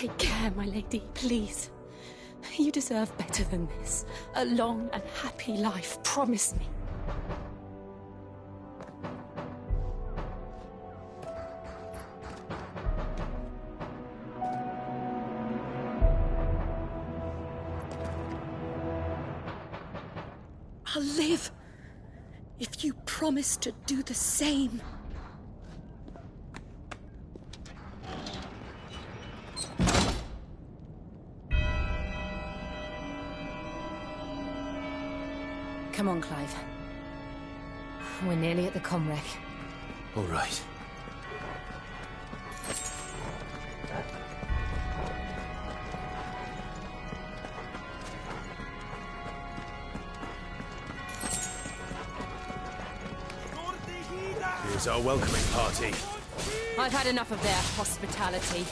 Take care, my lady, please. You deserve better than this. A long and happy life, promise me. I'll live if you promise to do the same. Come on, Clive. We're nearly at the comwreck. All right. Here's our welcoming party. I've had enough of their hospitality.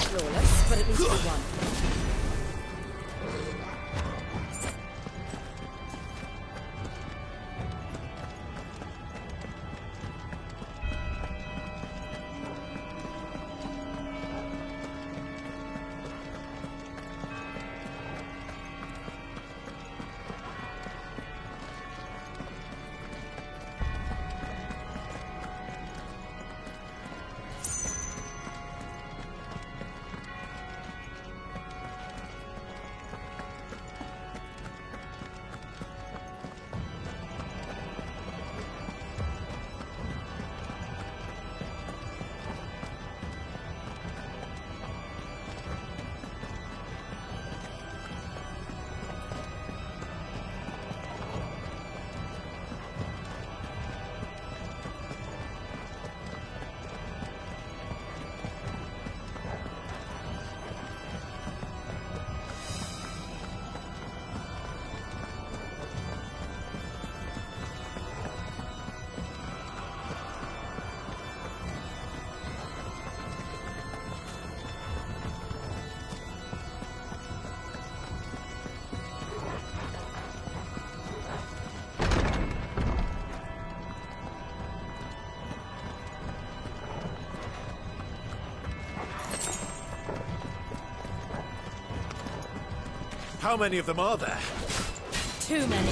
Flawless, but at least we won. How many of them are there? Too many.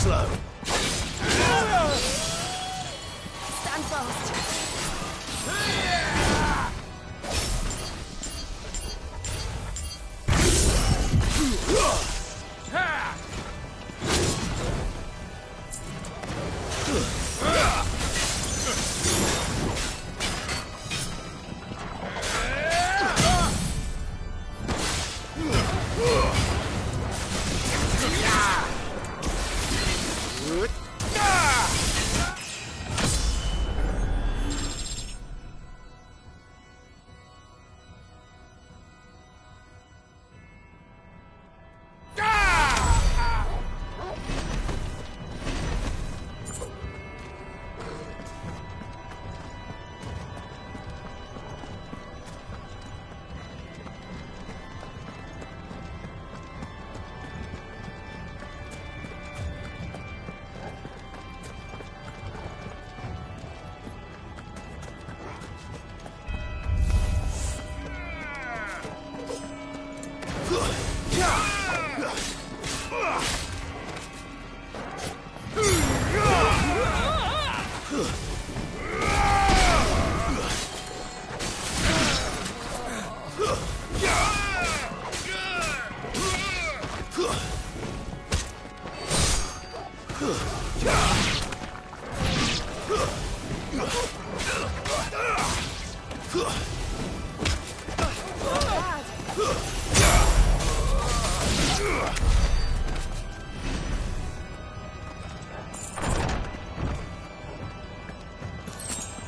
Slow. Stand fast.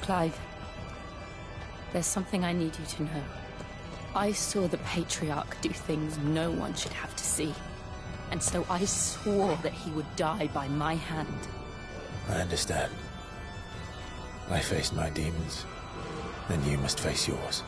Clive, there's something I need you to know. I saw the Patriarch do things no one should have to see. And so I swore that he would die by my hand. I understand. I faced my demons. Then you must face yours.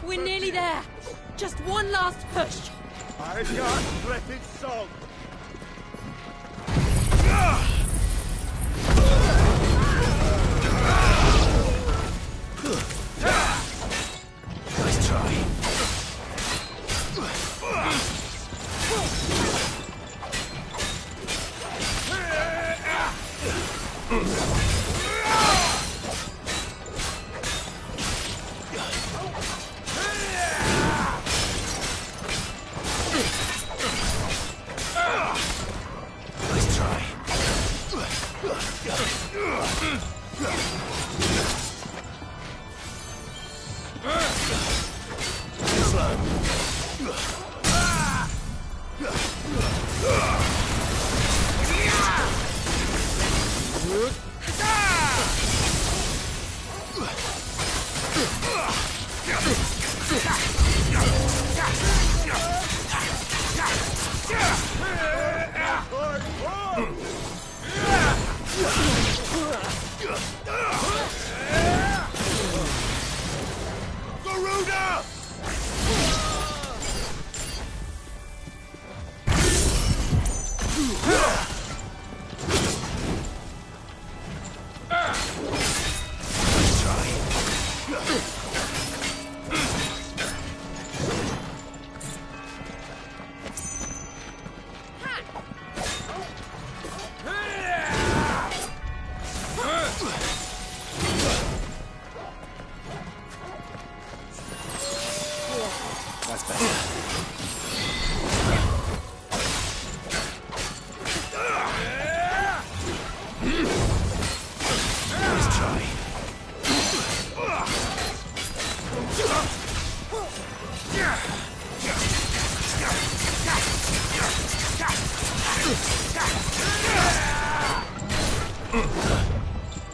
We're nearly there! Just one last push! I can't let it song! Nice try.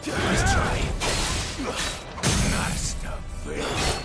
Nice try. Master Will.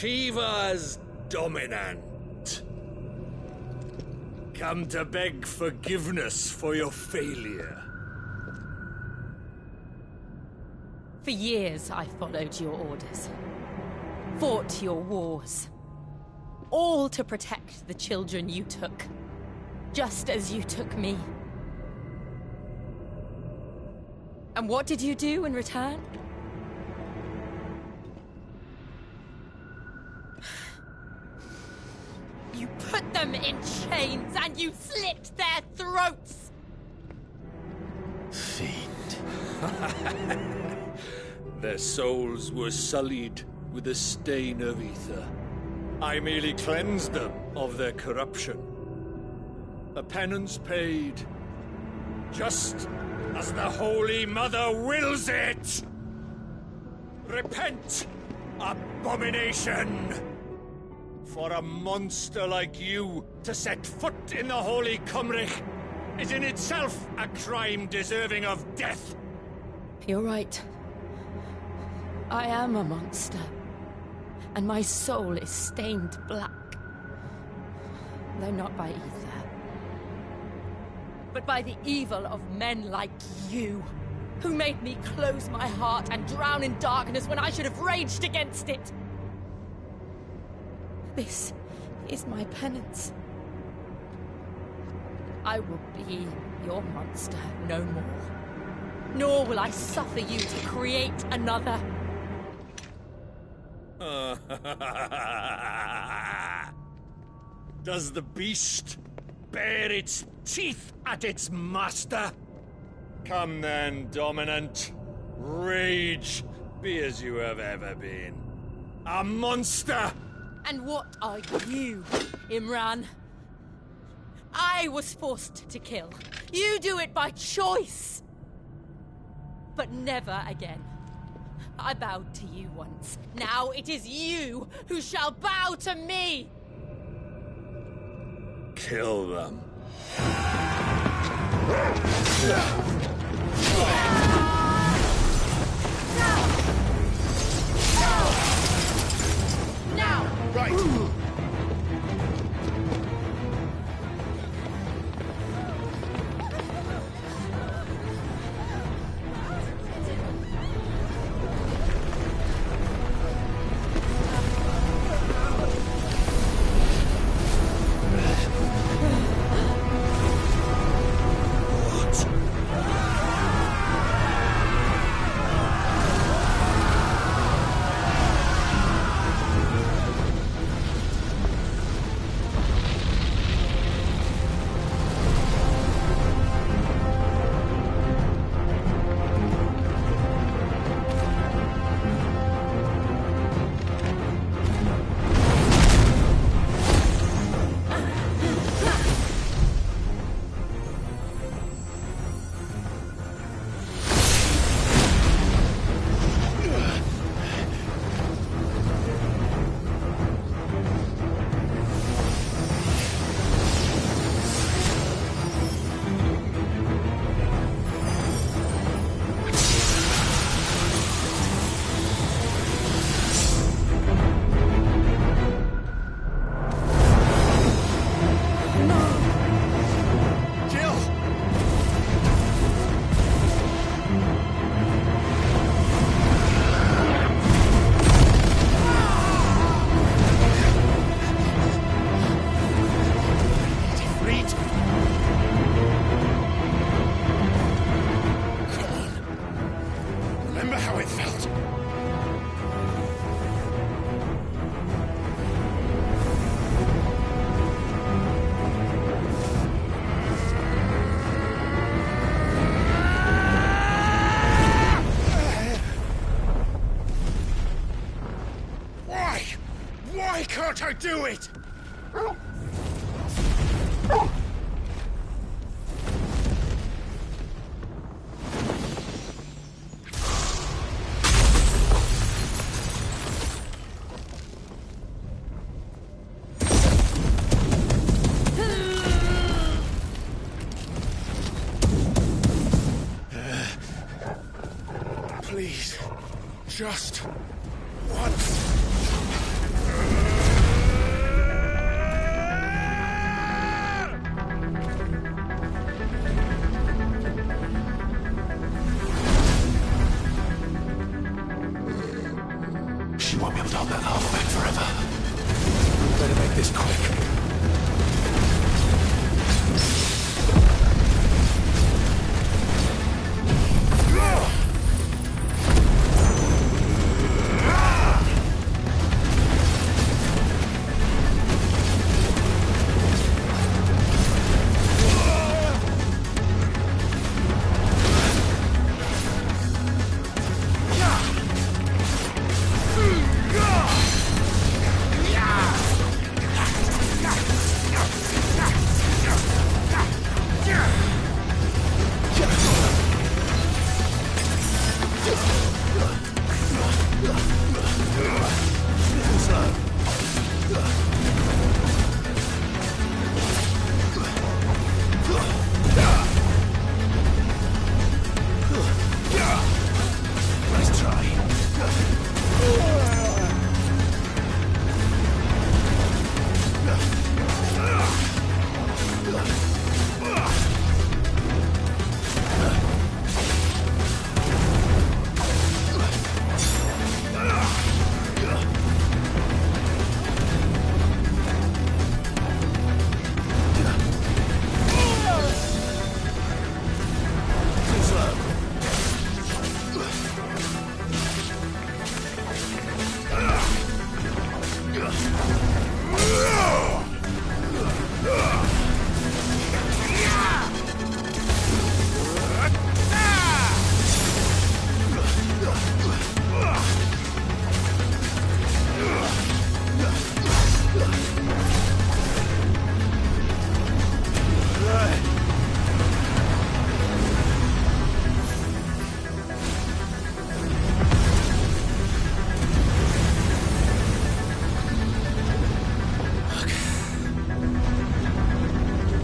Shiva's dominant. Come to beg forgiveness for your failure. For years, I followed your orders. Fought your wars. All to protect the children you took. Just as you took me. And what did you do in return? You put them in chains and you slit their throats! Fiend. Their souls were sullied with a stain of ether. I merely cleansed them of their corruption. A penance paid, just as the Holy Mother wills it! Repent, abomination! For a monster like you to set foot in the Holy Cymric is in itself a crime deserving of death. You're right. I am a monster. And my soul is stained black. Though not by ether. But by the evil of men like you, who made me close my heart and drown in darkness when I should have raged against it. This is my penance. I will be your monster no more. Nor will I suffer you to create another. Does the beast bare its teeth at its master? Come then, Dominant. Rage, be as you have ever been. A monster! And what are you, Imran? I was forced to kill. You do it by choice. But never again. I bowed to you once. Now it is you who shall bow to me! Kill them. Now! Right! Why can't I do it? Please, just once. She won't be able to hold that half back forever. Better make this quick.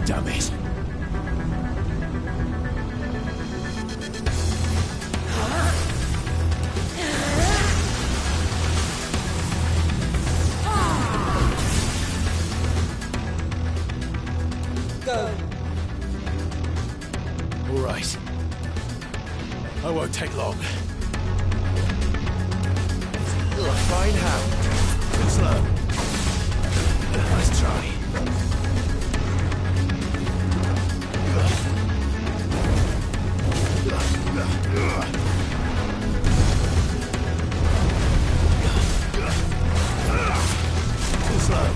Damn it. Go. All right. I won't take long. You're a fine hound. Too slow. Nice try. Too slow.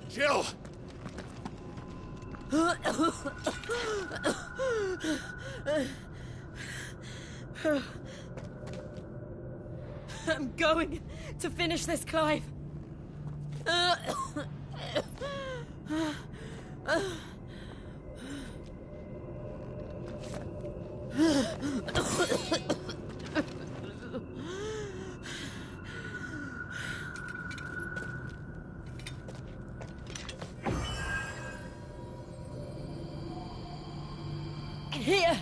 Jill! I'm going to finish this, Clive. Here!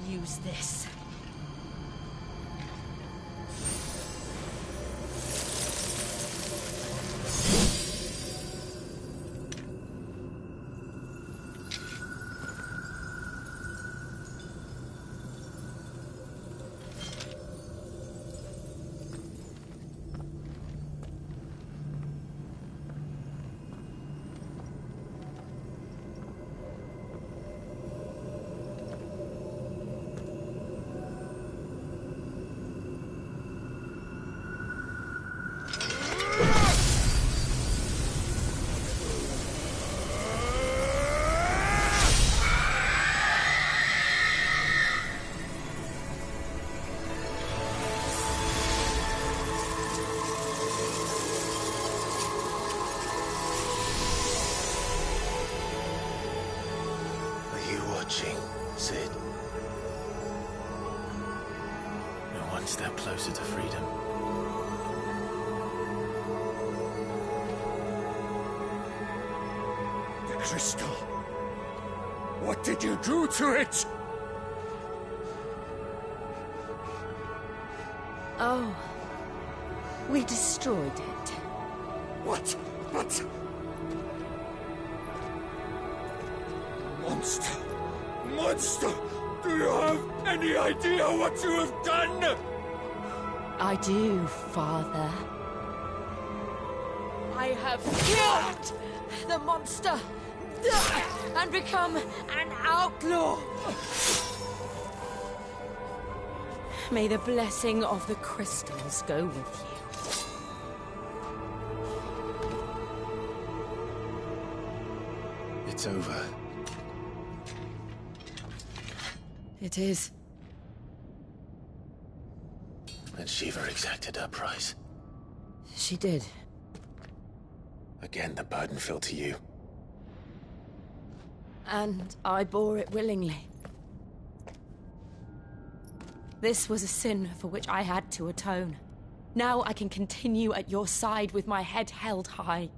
Use this. Watching, Sid. We're one step closer to freedom. The crystal. What did you do to it? Oh. We destroyed it. What? But... Monster! Monster! Do you have any idea what you have done? I do, Father. I have killed the monster and become an outlaw. May the blessing of the crystals go with you. It's over. It is. And Shiva exacted her price. She did. Again, the burden fell to you. And I bore it willingly. This was a sin for which I had to atone. Now I can continue at your side with my head held high.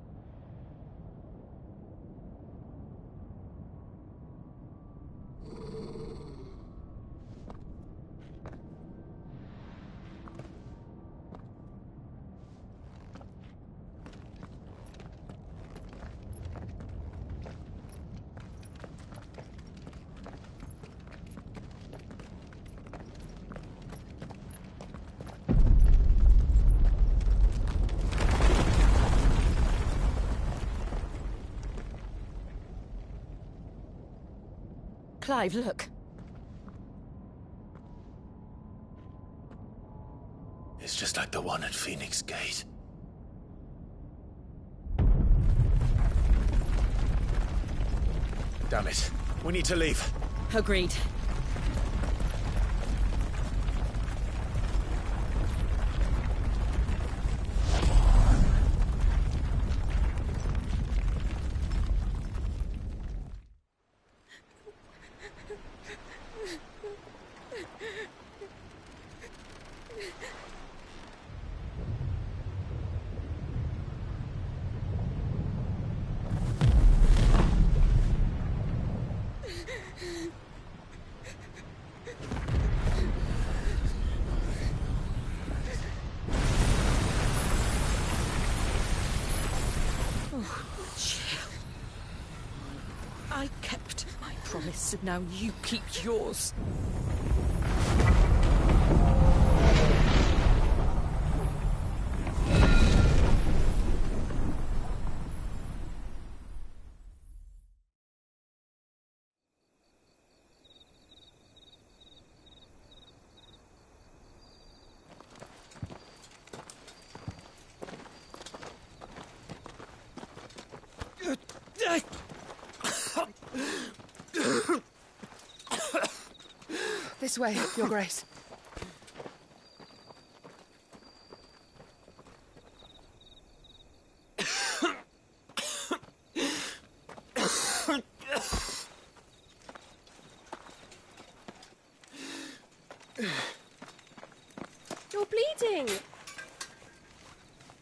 Clive, look. It's just like the one at Phoenix Gate. Damn it. We need to leave. Agreed. I kept my promise, and now you keep yours. This way, Your Grace. You're bleeding.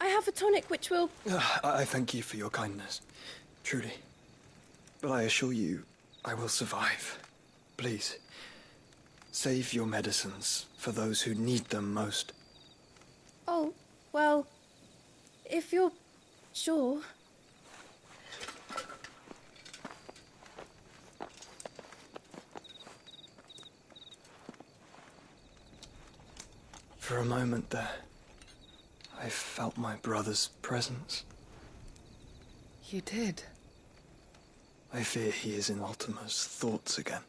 I have a tonic which will... I thank you for your kindness, truly. But I assure you, I will survive. Please, save your medicines for those who need them most. Oh, well, if you're sure... For a moment there, I felt my brother's presence. You did? I fear he is in Ultima's thoughts again.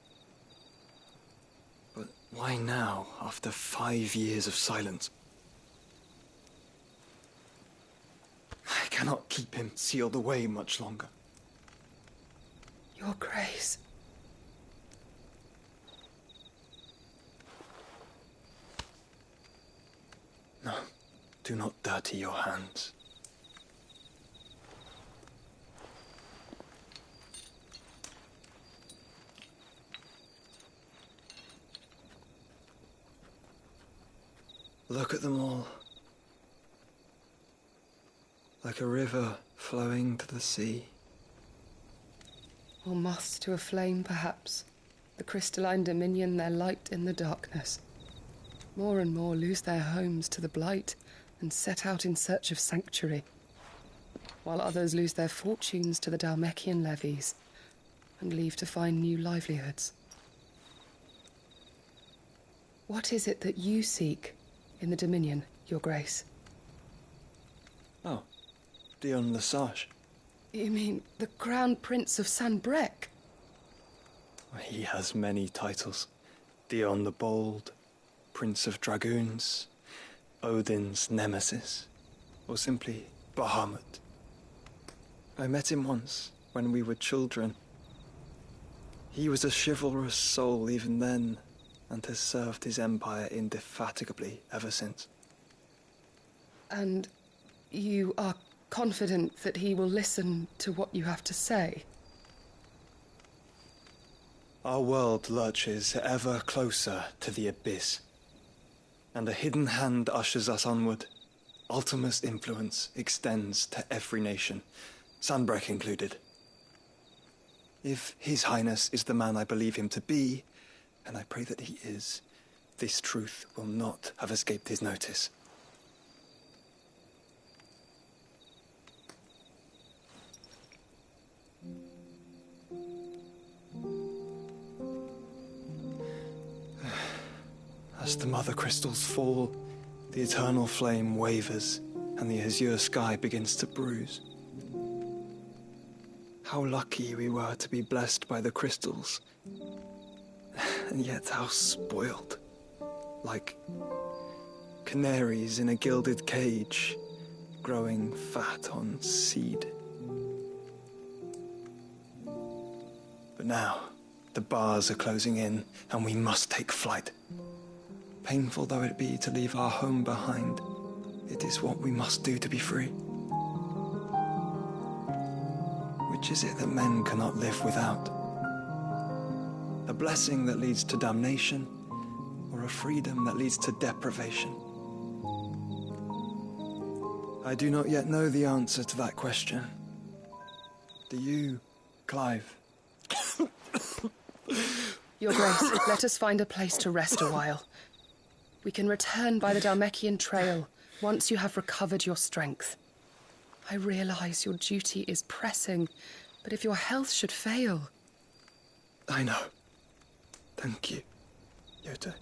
But why now, after 5 years of silence? I cannot keep him sealed away much longer. Your Grace. No, do not dirty your hands. Look at them all. Like a river flowing to the sea. Or moths to a flame, perhaps. The crystalline dominion their light in the darkness. More and more lose their homes to the blight and set out in search of sanctuary, while others lose their fortunes to the Dhalmekian levies and leave to find new livelihoods. What is it that you seek in the Dominion, Your Grace? Oh, Dion Lesage. You mean the Crown Prince of Sanbreque? He has many titles. Dion the Bold, Prince of Dragoons, Odin's Nemesis, or simply Bahamut. I met him once, when we were children. He was a chivalrous soul even then, and has served his empire indefatigably ever since. And you are confident that he will listen to what you have to say? Our world lurches ever closer to the abyss, and a hidden hand ushers us onward. Ultima's influence extends to every nation, Sanbreque included. If His Highness is the man I believe him to be, and I pray that he is, this truth will not have escaped his notice. As the mother crystals fall, the eternal flame wavers, and the azure sky begins to bruise. How lucky we were to be blessed by the crystals, and yet how spoiled. Like canaries in a gilded cage, growing fat on seed. But now, the bars are closing in, and we must take flight. Painful though it be to leave our home behind, it is what we must do to be free. Which is it that men cannot live without? A blessing that leads to damnation, or a freedom that leads to deprivation? I do not yet know the answer to that question. Do you, Clive? Your Grace, let us find a place to rest a while. We can return by the Dhalmekian trail once you have recovered your strength. I realize your duty is pressing, but if your health should fail... I know. Thank you, Yota.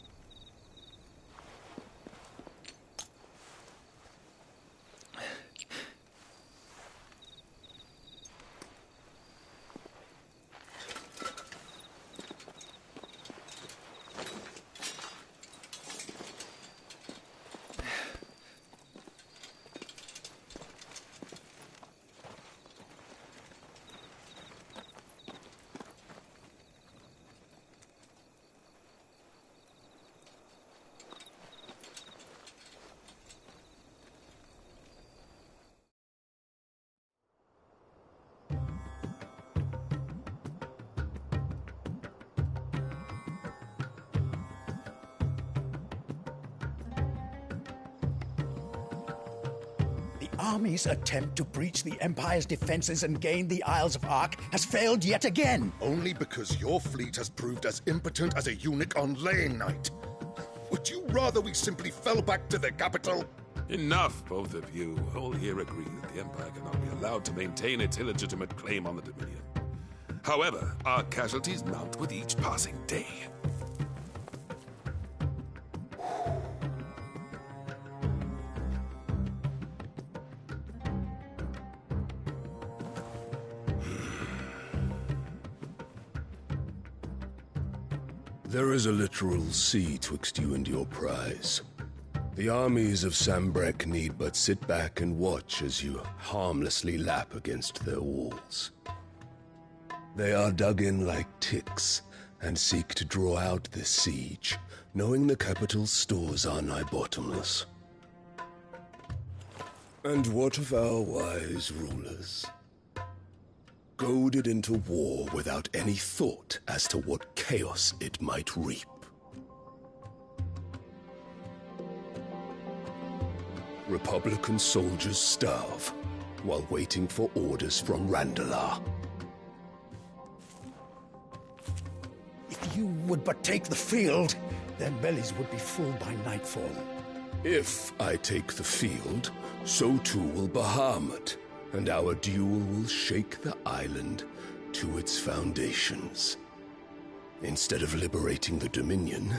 Army's attempt to breach the Empire's defenses and gain the Isles of Ark has failed yet again. Only because your fleet has proved as impotent as a eunuch on laying night. Would you rather we simply fell back to the capital? Enough, both of you. All here agree that the Empire cannot be allowed to maintain its illegitimate claim on the Dominion. However, our casualties mount with each passing day. There is a literal sea twixt you and your prize. The armies of Sanbreque need but sit back and watch as you harmlessly lap against their walls. They are dug in like ticks and seek to draw out this siege, knowing the capital's stores are nigh bottomless. And what of our wise rulers? Goaded into war without any thought as to what chaos it might reap. Republican soldiers starve while waiting for orders from Randalar. If you would but take the field, their bellies would be full by nightfall. If I take the field, so too will Bahamut, and our duel will shake the island to its foundations. Instead of liberating the Dominion,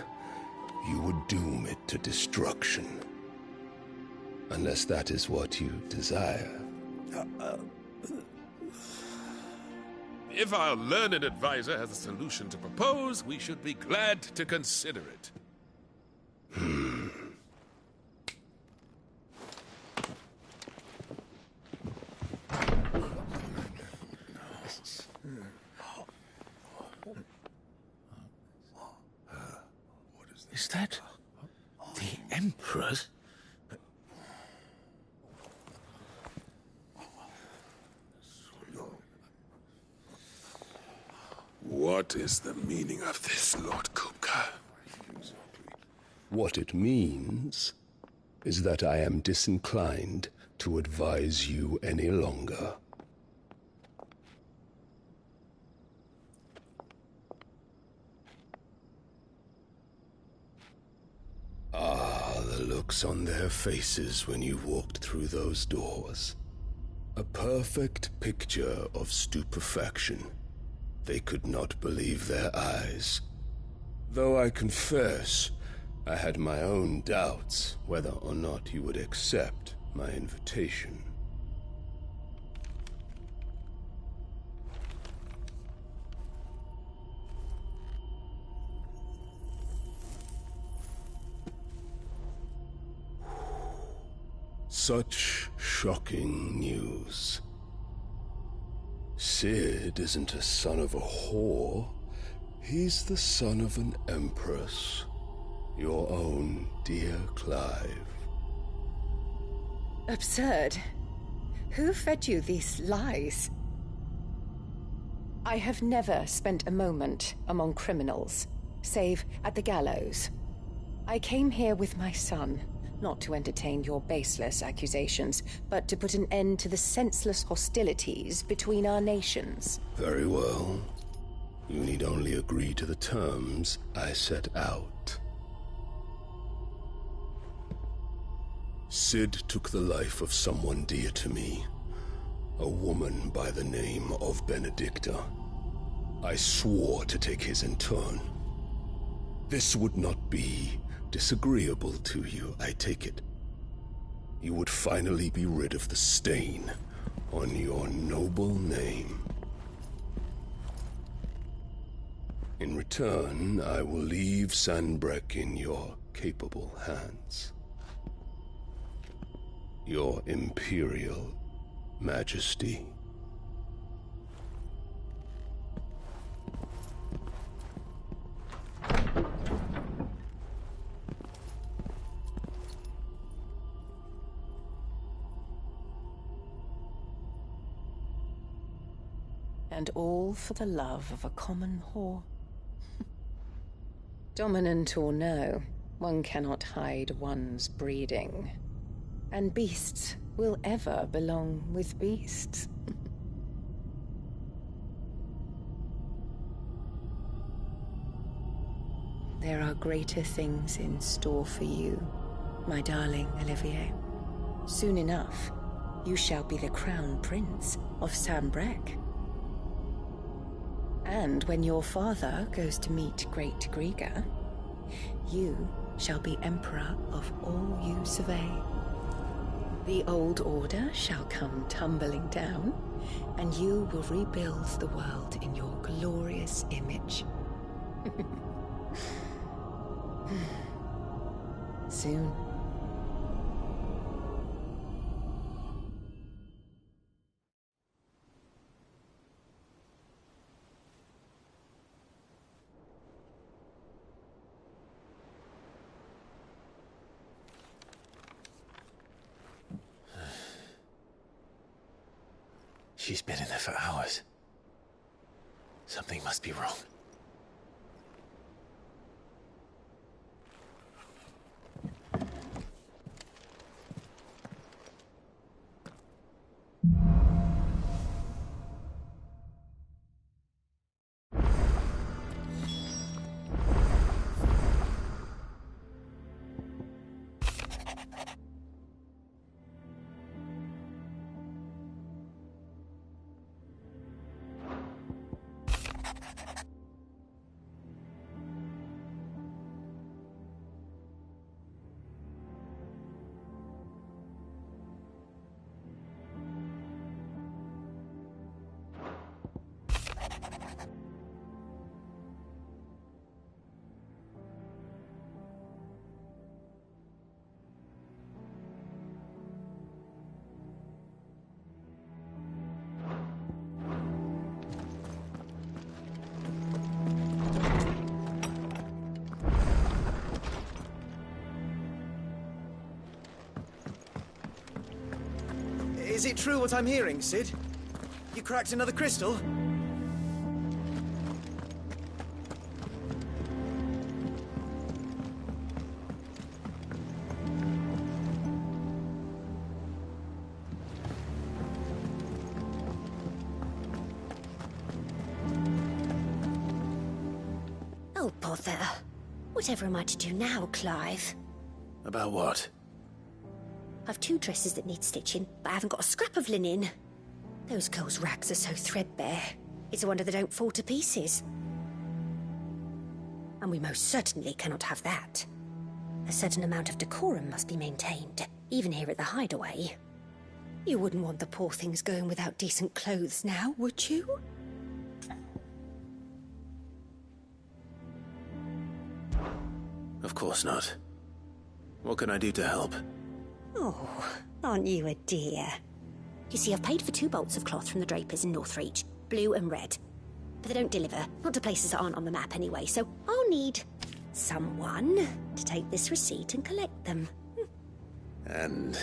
you would doom it to destruction. Unless that is what you desire. If our learned advisor has a solution to propose, we should be glad to consider it. Is that the Emperor's? What is the meaning of this, Lord Kupka? What it means is that I am disinclined to advise you any longer. Ah, the looks on their faces when you walked through those doors. A perfect picture of stupefaction. They could not believe their eyes. Though I confess, I had my own doubts whether or not you would accept my invitation. Such shocking news. Cid isn't a son of a whore. He's the son of an empress. Your own dear Clive. Absurd. Who fed you these lies? I have never spent a moment among criminals, save at the gallows. I came here with my son, not to entertain your baseless accusations, but to put an end to the senseless hostilities between our nations. Very well. You need only agree to the terms I set out. Cid took the life of someone dear to me, a woman by the name of Benedicta. I swore to take his in turn. This would not be disagreeable to you, I take it. You would finally be rid of the stain on your noble name. In return, I will leave Sanbreque in your capable hands. Your Imperial Majesty. And all for the love of a common whore. Dominant or no, one cannot hide one's breeding. And beasts will ever belong with beasts. There are greater things in store for you, my darling Olivier. Soon enough, you shall be the crown prince of Sanbreque. And when your father goes to meet Great Griga, you shall be emperor of all you survey. The old order shall come tumbling down, and you will rebuild the world in your glorious image. Soon. She's been in there for hours. Something must be wrong. Is it true what I'm hearing, Cid? You cracked another crystal? Oh, bother. Whatever am I to do now, Clive? About what? I've 2 dresses that need stitching, but I haven't got a scrap of linen. Those girls' rags are so threadbare. It's a wonder they don't fall to pieces. And we most certainly cannot have that. A certain amount of decorum must be maintained, even here at the Hideaway. You wouldn't want the poor things going without decent clothes now, would you? Of course not. What can I do to help? Oh, Aren't you a dear? You see, I've paid for 2 bolts of cloth from the drapers in Northreach, blue and red. But they don't deliver, not to places that aren't on the map anyway, so I'll need someone to take this receipt and collect them. And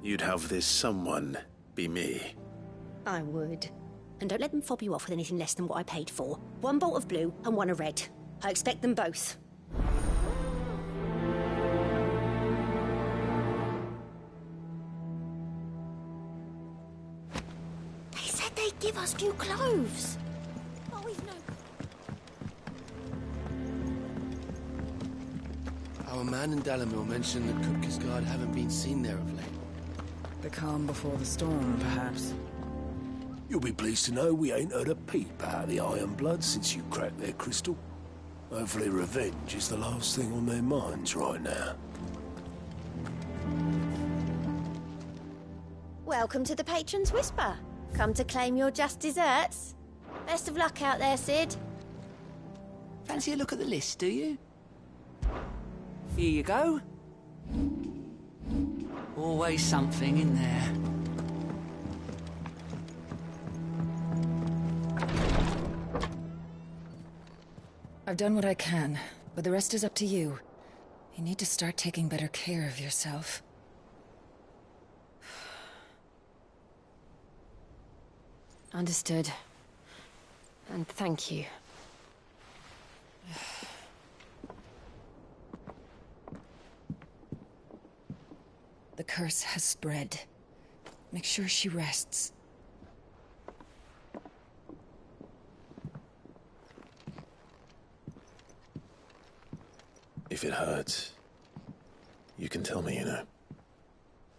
you'd have this someone be me? I would. And don't let them fob you off with anything less than what I paid for. 1 bolt of blue and 1 of red. I expect them both. They said they'd give us new clothes. Oh, we've no... Our man in Dalamil mentioned that Kupkisgard haven't been seen there of late. The calm before the storm, perhaps. You'll be pleased to know we ain't heard a peep out of the Ironblood since you cracked their crystal. Hopefully revenge is the last thing on their minds right now. Welcome to the Patron's Whisper. Come to claim your just desserts. Best of luck out there, Cid. Fancy a look at the list, do you? Here you go. Always something in there. I've done what I can, but the rest is up to you. You need to start taking better care of yourself. Understood. And thank you. The curse has spread. Make sure she rests. If it hurts, you can tell me, you know.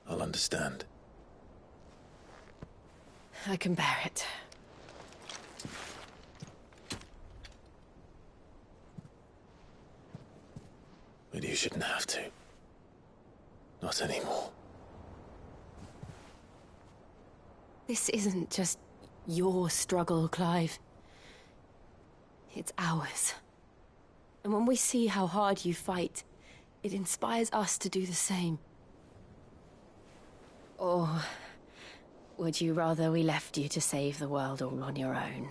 I'll understand. I can bear it. But you shouldn't have to. Not anymore. This isn't just your struggle, Clive. It's ours. And when we see how hard you fight, it inspires us to do the same. Or would you rather we left you to save the world all on your own?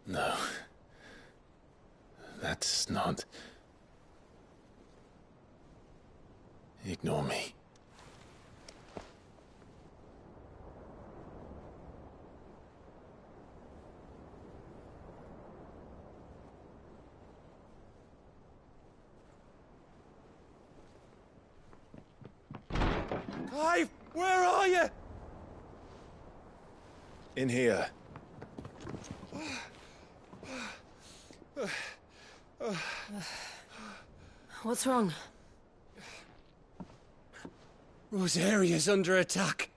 No. That's not... Ignore me. Clive, where are you? In here. What's wrong? Rosaria's under attack.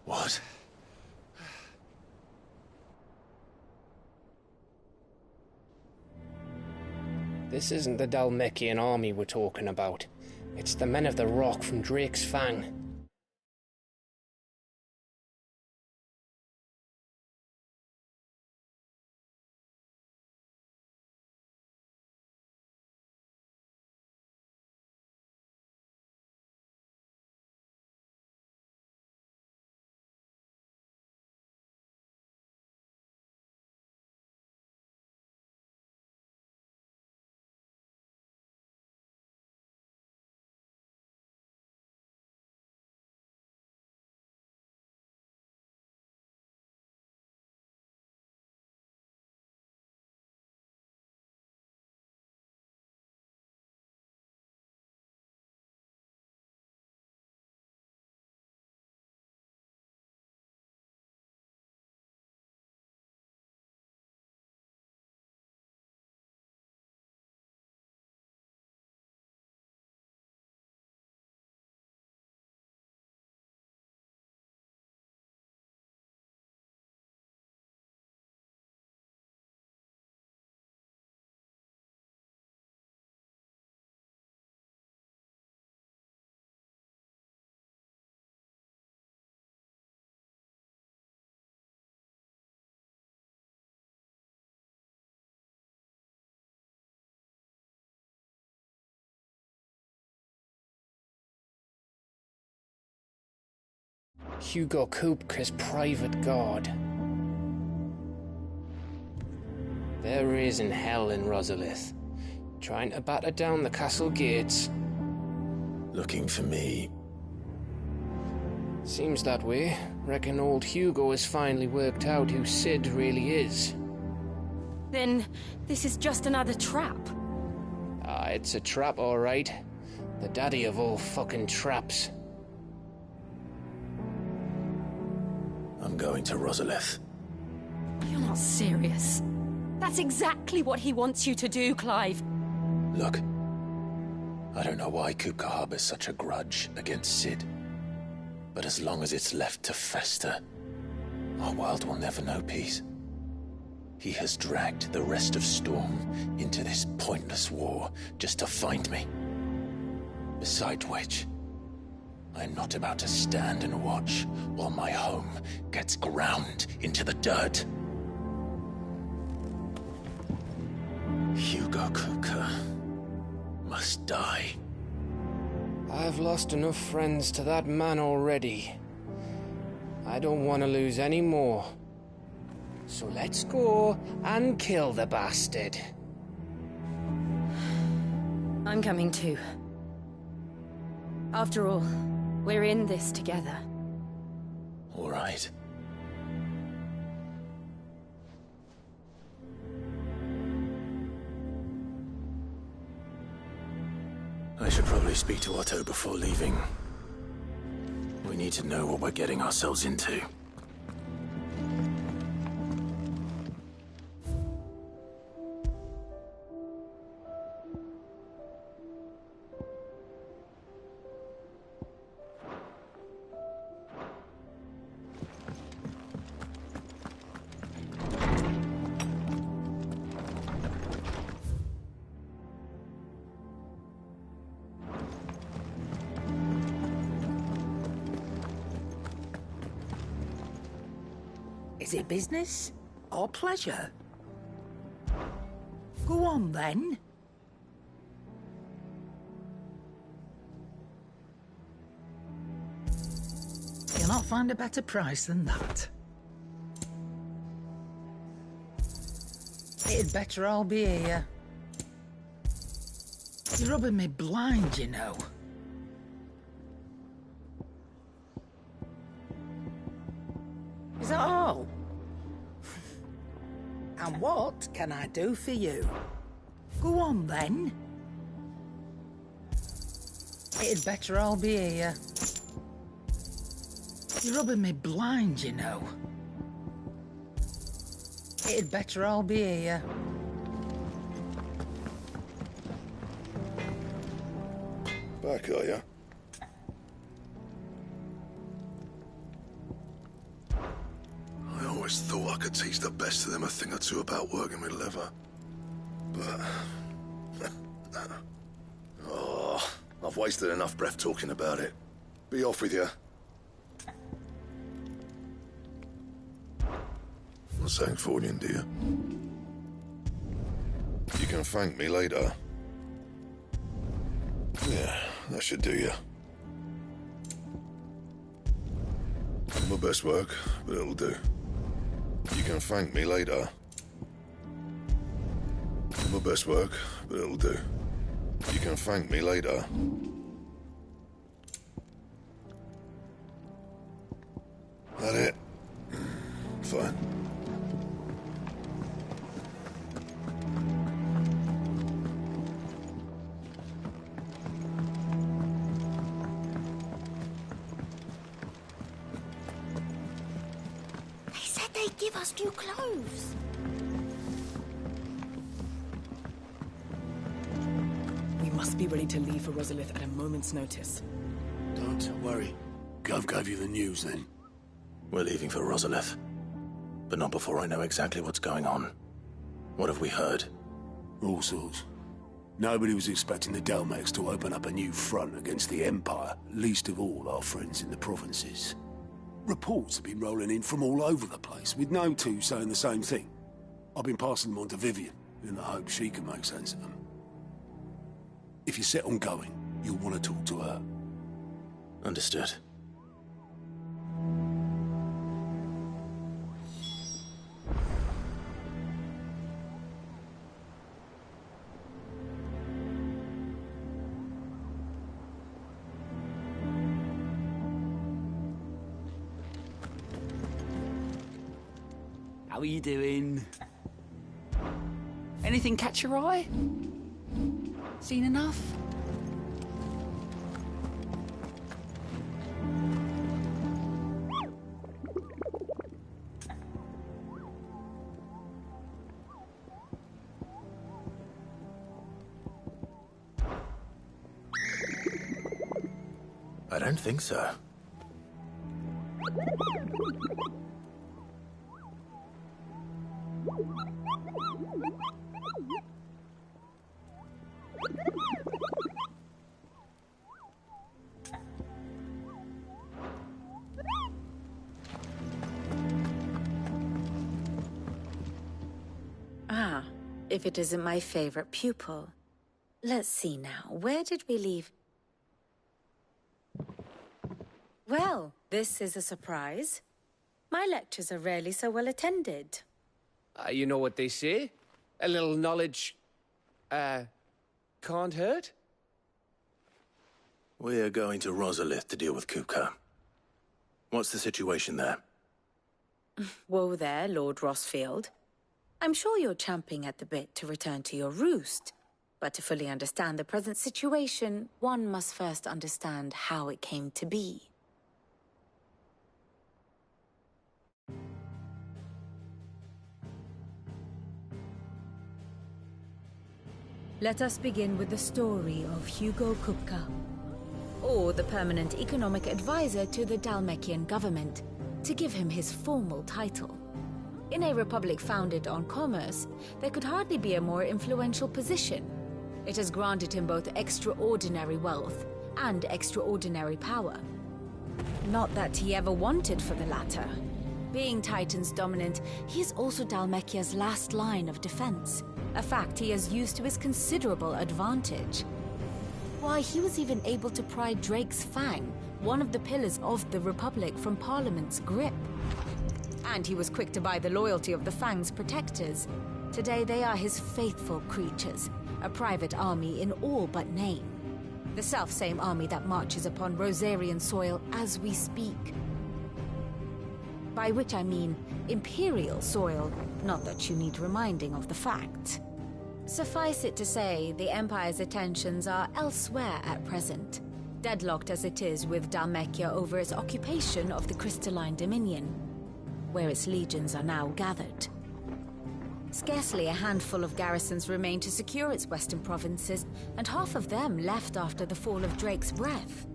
What? This isn't the Dhalmekian army we're talking about. It's the Men of the Rock from Drake's Fang. Hugo Kupka's private guard. There is in hell in Rosalith, trying to batter down the castle gates. Looking for me? Seems that way. Reckon old Hugo has finally worked out who Cid really is. Then this is just another trap. Ah, it's a trap, all right. The daddy of all fucking traps. I'm going to Rosalith. You're not serious. That's exactly what he wants you to do, Clive. Look, I don't know why Kupka harbors such a grudge against Cid. But as long as it's left to fester, our world will never know peace. He has dragged the rest of Storm into this pointless war just to find me. Besides which, I'm not about to stand and watch while my home gets ground into the dirt. Hugo Kupka must die. I've lost enough friends to that man already. I don't want to lose any more. So let's go and kill the bastard. I'm coming too. After all, we're in this together. All right. I should probably speak to Otto before leaving. We need to know what we're getting ourselves into. Is it business or pleasure? Go on, then. You'll not find a better price than that. It'd better all be here. You're rubbing me blind, you know. Is that all? And what can I do for you? Go on, then. It'd better all be here. You're rubbing me blind, you know. It'd better all be here. Back, are ya? I always thought I could teach the best of them a thing or two about working with leather. But... oh, I've wasted enough breath talking about it. Be off with you. Not saying for you, dear. You can thank me later. Yeah, that should do you. Not my best work, but it'll do. You can thank me later. Not my best work, but it'll do. You can thank me later. That it? Fine. They'd give us new clothes. We must be ready to leave for Rosalith at a moment's notice. Don't worry. Gov gave you the news then. We're leaving for Rosalith. But not before I know exactly what's going on. What have we heard? All sorts. Nobody was expecting the Delmex to open up a new front against the Empire, least of all our friends in the provinces. Reports have been rolling in from all over the place, with no two saying the same thing. I've been passing them on to Vivian, in the hope she can make sense of them. If you're set on going, you'll want to talk to her. Understood. How are you doing? Anything catch your eye? Seen enough? I don't think so. Ah, if it isn't my favorite pupil. Let's see now, where did we leave? Well, this is a surprise. My lectures are rarely so well attended. You know what they say? A little knowledge, can't hurt? We're going to Rosalith to deal with Kupka. What's the situation there? Whoa there, Lord Rossfield. I'm sure you're champing at the bit to return to your roost. But to fully understand the present situation, one must first understand how it came to be. Let us begin with the story of Hugo Kupka, or the permanent economic advisor to the Dhalmekian government, to give him his formal title. In a republic founded on commerce, there could hardly be a more influential position. It has granted him both extraordinary wealth and extraordinary power. Not that he ever wanted for the latter. Being Titan's dominant, he is also Dhalmekia's last line of defense, a fact he has used to his considerable advantage. Why, he was even able to pry Drake's Fang, one of the pillars of the Republic, from Parliament's grip. And he was quick to buy the loyalty of the Fang's protectors. Today they are his faithful creatures, a private army in all but name. The self-same army that marches upon Rosarian soil as we speak. By which I mean Imperial soil, not that you need reminding of the fact. Suffice it to say, the Empire's attentions are elsewhere at present, deadlocked as it is with Dhalmekia over its occupation of the Crystalline Dominion, where its legions are now gathered. Scarcely a handful of garrisons remain to secure its western provinces, and half of them left after the fall of Drake's Breath.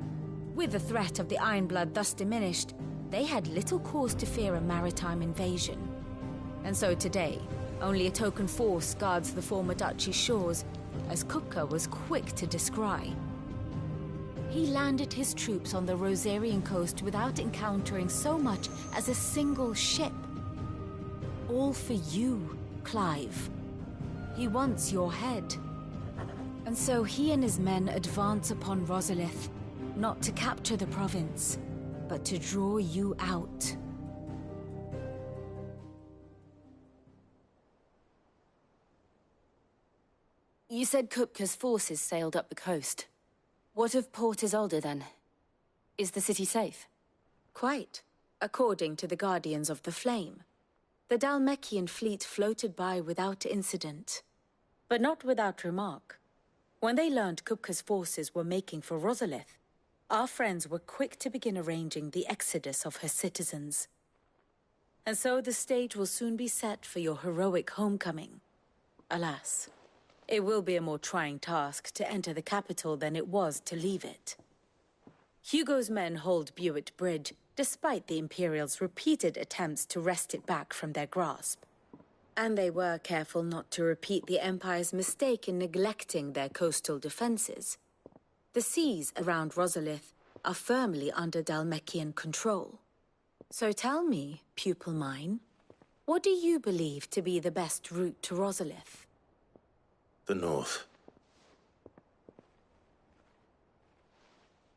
With the threat of the Ironblood thus diminished, they had little cause to fear a maritime invasion. And so today, only a token force guards the former duchy's shores, as Kupka was quick to descry. He landed his troops on the Rosarian coast without encountering so much as a single ship. All for you, Clive. He wants your head. And so he and his men advance upon Rosalith, not to capture the province, but to draw you out. You said Kupka's forces sailed up the coast. What of Port Isolde, then? Is the city safe? Quite, according to the Guardians of the Flame. The Dhalmekian fleet floated by without incident. But not without remark. When they learned Kupka's forces were making for Rosalith, our friends were quick to begin arranging the exodus of her citizens. And so the stage will soon be set for your heroic homecoming. Alas, it will be a more trying task to enter the capital than it was to leave it. Hugo's men hold Buet Bridge, despite the Imperials' repeated attempts to wrest it back from their grasp. And they were careful not to repeat the Empire's mistake in neglecting their coastal defenses. The seas around Rosalith are firmly under Dhalmekian control. So tell me, pupil mine, what do you believe to be the best route to Rosalith? The north.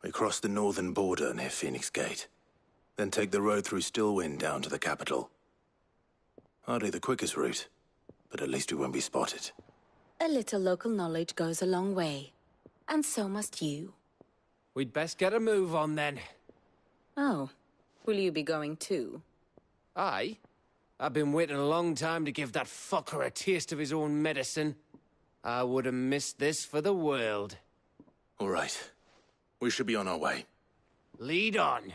We cross the northern border near Phoenix Gate, then take the road through Stillwind down to the capital. Hardly the quickest route, but at least we won't be spotted. A little local knowledge goes a long way. And so must you. We'd best get a move on then. Oh, will you be going too? Aye. I've been waiting a long time to give that fucker a taste of his own medicine. I would have missed this for the world. All right. We should be on our way. Lead on.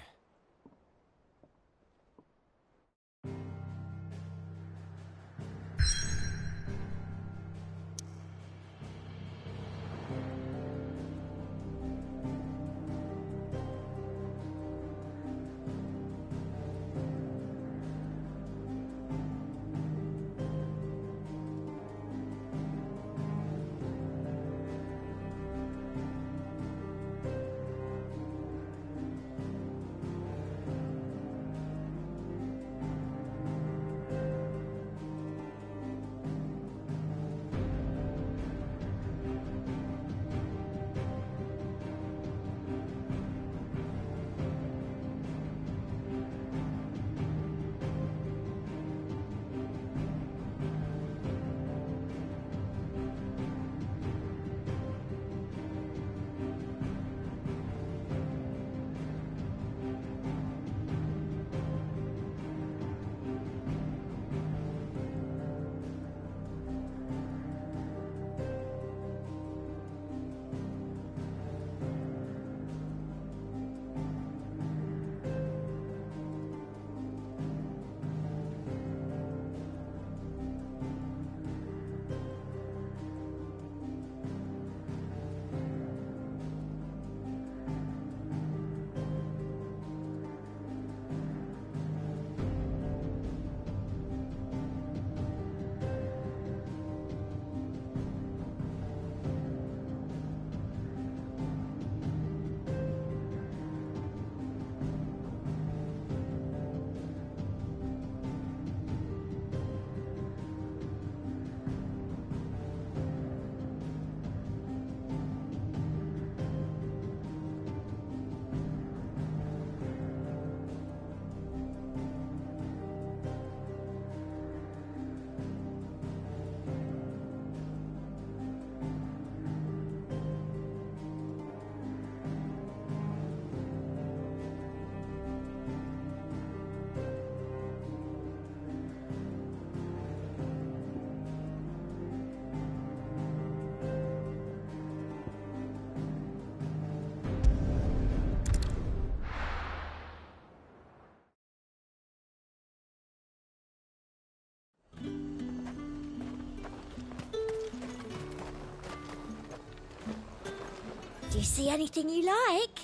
Do you see anything you like?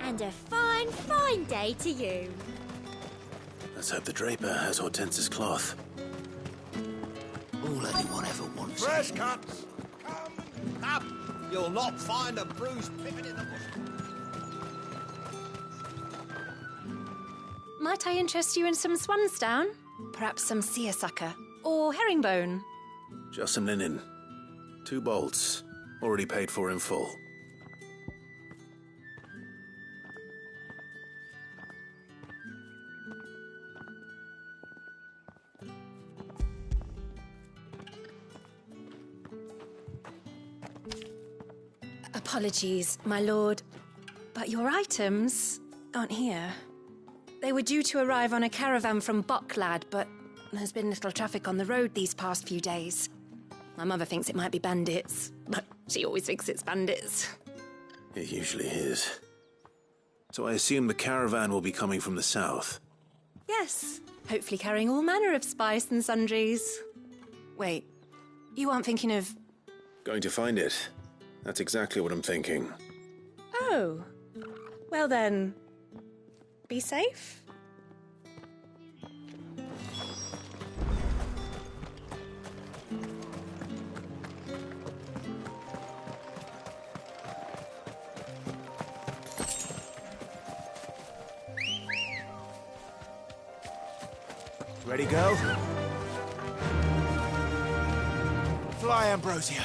And a fine, fine day to you. Let's hope the Draper has Hortense's cloth. All anyone ever wants. Fresh cuts! Come! You'll not find a bruised pivot in the bush. Might I interest you in some swansdown? Perhaps some seersucker? Or herringbone? Just some linen. 2 bolts. Already paid for in full. Apologies, my lord, but your items aren't here. They were due to arrive on a caravan from Bucklad, but there's been little traffic on the road these past few days. My mother thinks it might be bandits, but she always thinks it's bandits. It usually is. So I assume the caravan will be coming from the south. Yes, hopefully carrying all manner of spice and sundries. Wait, you aren't thinking of... Going to find it. That's exactly what I'm thinking. Oh. Well then, be safe. Ready, go? Fly, Ambrosia.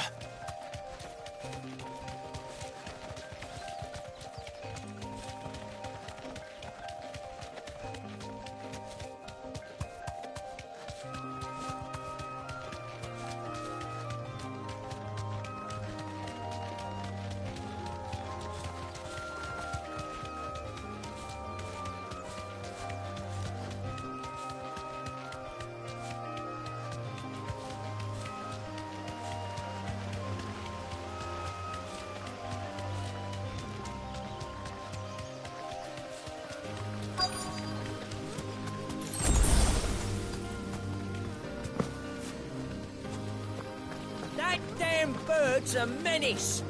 Them birds are menace.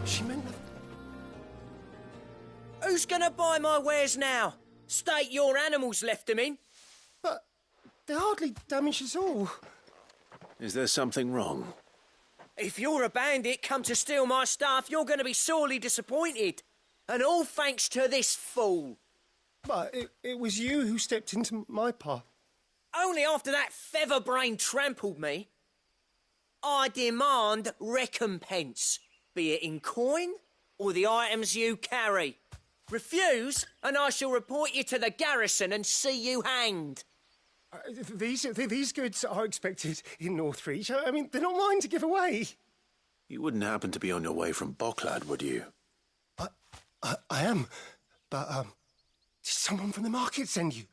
She meant Who's gonna buy my wares now? State your animals left them in. But they hardly damage us all. Is there something wrong? If you're a bandit come to steal my stuff, you're gonna be sorely disappointed. And all thanks to this fool. But it was you who stepped into my path. Only after that feather-brain trampled me. I demand recompense, be it in coin or the items you carry. Refuse, and I shall report you to the garrison and see you hanged. These goods are expected in Northreach. I mean, they're not mine to give away. You wouldn't happen to be on your way from Bocklad, would you? I am, but did someone from the market send you?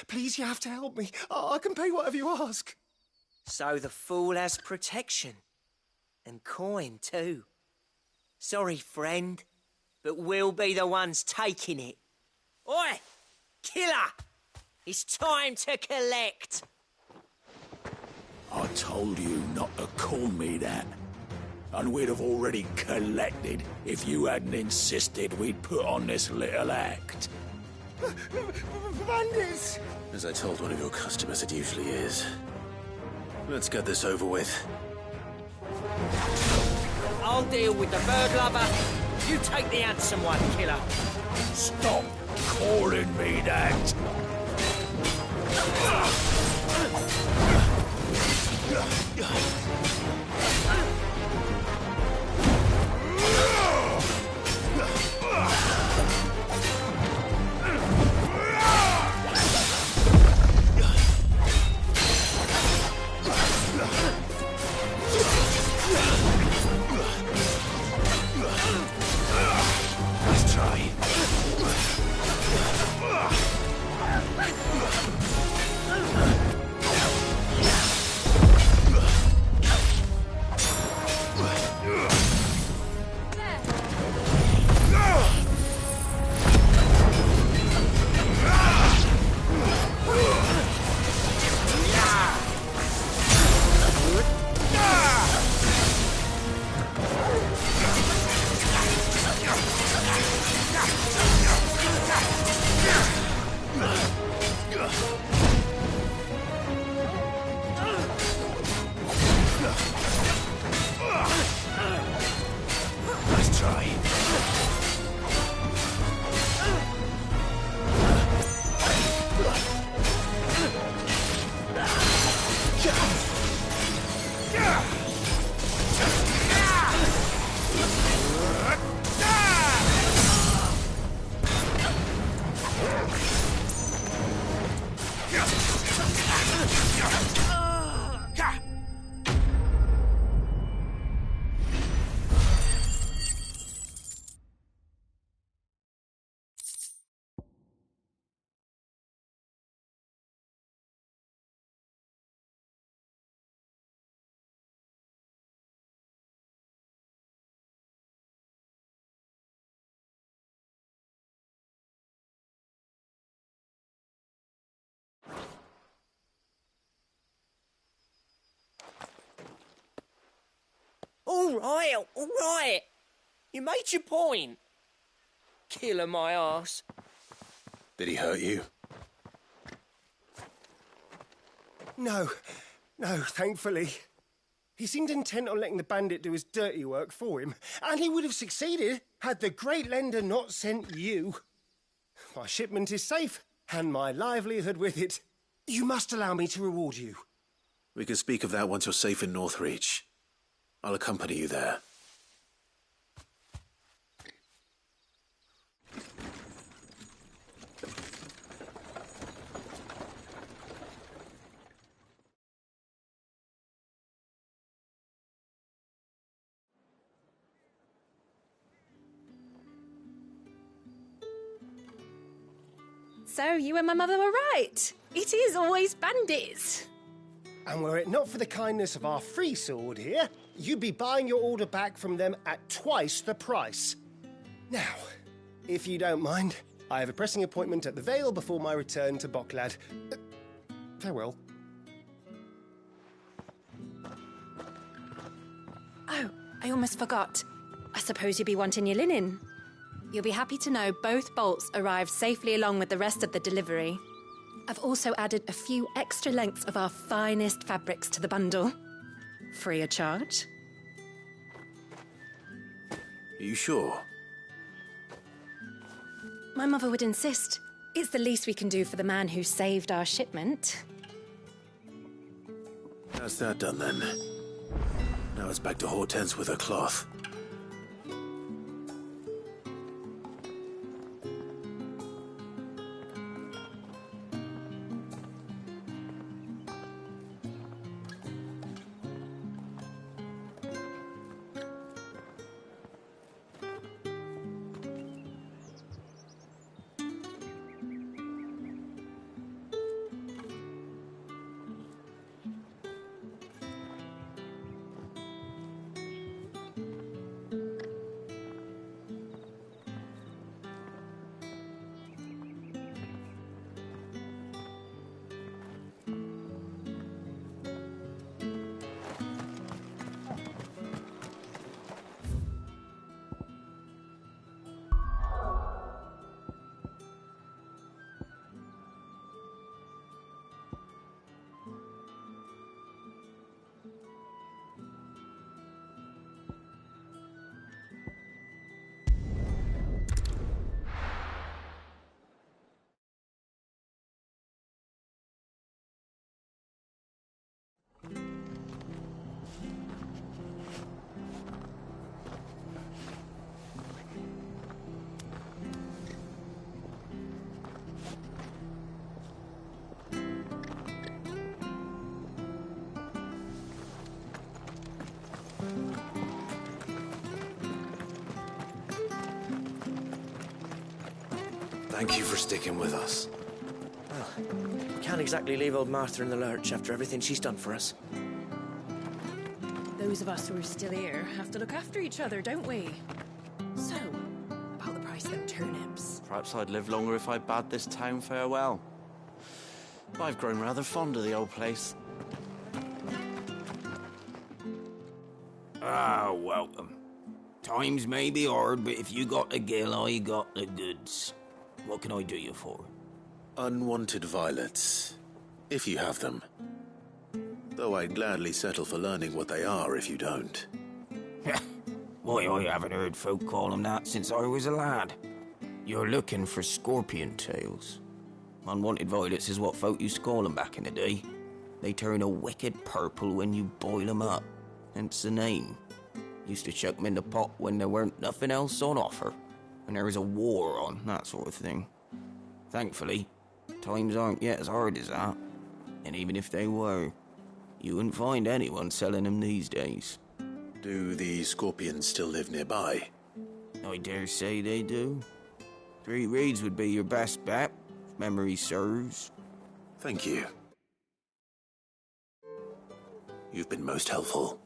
Please, you have to help me. I can pay whatever you ask. So the fool has protection. And coin, too. Sorry, friend, but we'll be the ones taking it. Oi! Killer! It's time to collect. I told you not to call me that. And we'd have already collected if you hadn't insisted we'd put on this little act. Bandits! As I told one of your customers, it usually is. Let's get this over with. I'll deal with the bird lover. You take the handsome one, killer. Stop calling me that. Let's try. Let's try. All right. You made your point. Killer my arse. Did he hurt you? No, thankfully. He seemed intent on letting the bandit do his dirty work for him, and he would have succeeded had the Great Lender not sent you. My shipment is safe, and my livelihood with it. You must allow me to reward you. We can speak of that once you're safe in Northreach. I'll accompany you there. So you and my mother were right. It is always bandits. And were it not for the kindness of our free sword here, you'd be buying your order back from them at twice the price. Now, if you don't mind, I have a pressing appointment at the Vale before my return to Bocklad. Farewell. I almost forgot. I suppose you'll be wanting your linen. You'll be happy to know both bolts arrived safely along with the rest of the delivery. I've also added a few extra lengths of our finest fabrics to the bundle. Free of charge. Are you sure? My mother would insist. It's the least we can do for the man who saved our shipment. That's that done then. Now it's back to Hortense with her cloth. Thank you for sticking with us. Well, can't exactly leave old Martha in the lurch after everything she's done for us. Those of us who are still here have to look after each other, don't we? So, about the price of them turnips. Perhaps I'd live longer if I bade this town farewell. I've grown rather fond of the old place. Ah, welcome. Times may be hard, but if you got the gill, I got the goods. What can I do you for? Unwanted violets, if you have them. Though I'd gladly settle for learning what they are if you don't. Why, I haven't heard folk call them that since I was a lad. You're looking for scorpion tails. Unwanted violets is what folk used to call them back in the day. They turn a wicked purple when you boil them up, hence the name. Used to chuck them in the pot when there weren't nothing else on offer, and there was a war on, that sort of thing. Thankfully, times aren't yet as hard as that, and even if they were, you wouldn't find anyone selling them these days. Do the scorpions still live nearby? I dare say they do. 3 Reeds would be your best bet, if memory serves. Thank you. You've been most helpful.